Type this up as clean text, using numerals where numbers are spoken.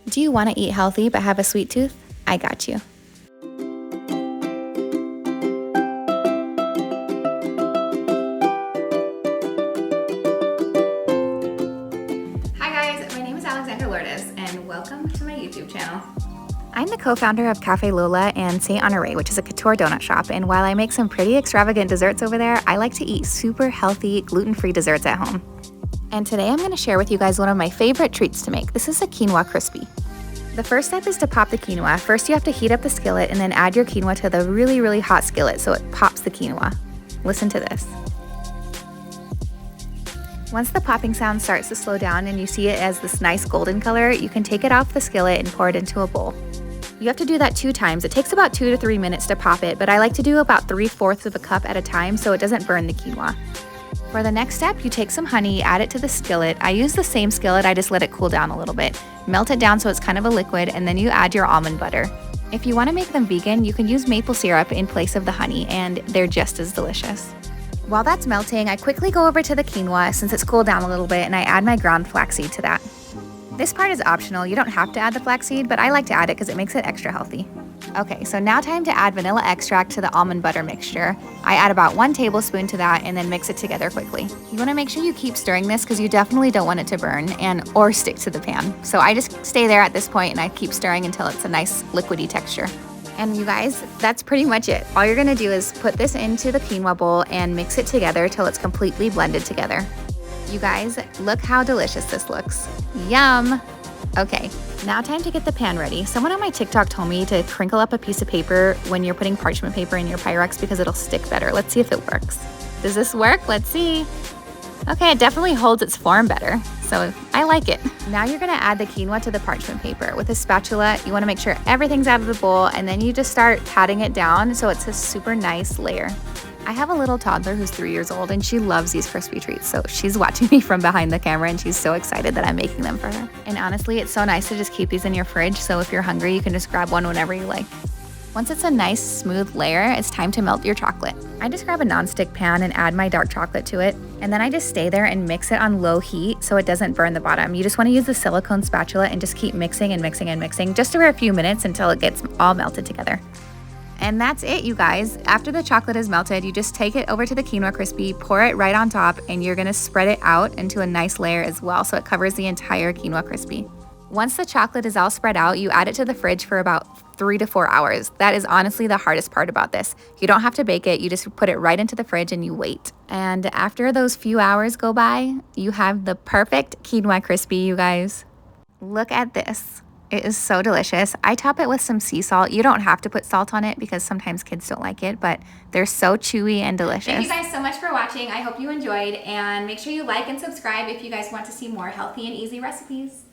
Do you want to eat healthy but have a sweet tooth? I got you. Hi guys, my name is Alexandra Lourdes and welcome to my YouTube channel. I'm the co-founder of Café Lola and St. Honoré, which is a couture donut shop, and while I make some pretty extravagant desserts over there, I like to eat super healthy, gluten-free desserts at home. And today I'm going to share with you guys one of my favorite treats to make. This is a quinoa crispy. The first step is to pop the quinoa. First you have to heat up the skillet and then add your quinoa to the really hot skillet so it pops the quinoa. Listen to this. Once the popping sound starts to slow down and you see it as this nice golden color, you can take it off the skillet and pour it into a bowl. You have to do that 2 times. It takes about 2 to 3 minutes to pop it, but I like to do about 3/4 of a cup at a time so it doesn't burn the quinoa. For the next step, you take some honey, add it to the skillet. I use the same skillet, I just let it cool down a little bit. Melt it down so it's kind of a liquid, and then you add your almond butter. If you want to make them vegan, you can use maple syrup in place of the honey, and they're just as delicious. While that's melting, I quickly go over to the quinoa since it's cooled down a little bit, and I add my ground flaxseed to that. This part is optional. You don't have to add the flaxseed, but I like to add it because it makes it extra healthy. Okay, so now time to add vanilla extract to the almond butter mixture. I add about 1 tablespoon to that and then mix it together quickly. You want to make sure you keep stirring this because you definitely don't want it to burn or stick to the pan. So I just stay there at this point and I keep stirring until it's a nice liquidy texture. And you guys, that's pretty much it. All you're gonna do is put this into the quinoa bowl and mix it together till it's completely blended together. You guys, look how delicious this looks. Yum! Okay, now time to get the pan ready. Someone on my TikTok told me to crinkle up a piece of paper when you're putting parchment paper in your Pyrex because it'll stick better. Let's see if it works. Does this work? Let's see. Okay, it definitely holds its form better, so I like it. Now you're gonna add the quinoa to the parchment paper. With a spatula, you wanna make sure everything's out of the bowl, and then you just start patting it down so it's a super nice layer. I have a little toddler who's 3 years old and she loves these crispy treats, so she's watching me from behind the camera and she's so excited that I'm making them for her. And honestly, it's so nice to just keep these in your fridge, so if you're hungry, you can just grab one whenever you like. Once it's a nice smooth layer, it's time to melt your chocolate. I just grab a nonstick pan and add my dark chocolate to it, and then I just stay there and mix it on low heat so it doesn't burn the bottom. You just want to use the silicone spatula and just keep mixing and mixing and mixing just for a few minutes until it gets all melted together. And that's it, you guys. After the chocolate is melted, you just take it over to the quinoa crispy, pour it right on top, and you're gonna spread it out into a nice layer as well so it covers the entire quinoa crispy. Once the chocolate is all spread out, you add it to the fridge for about 3 to 4 hours. That is honestly the hardest part about this. You don't have to bake it, you just put it right into the fridge and you wait. And after those few hours go by, you have the perfect quinoa crispy, you guys. Look at this. It is so delicious. I top it with some sea salt. You don't have to put salt on it because sometimes kids don't like it, but they're so chewy and delicious. Thank you guys so much for watching. I hope you enjoyed, and make sure you like and subscribe if you guys want to see more healthy and easy recipes.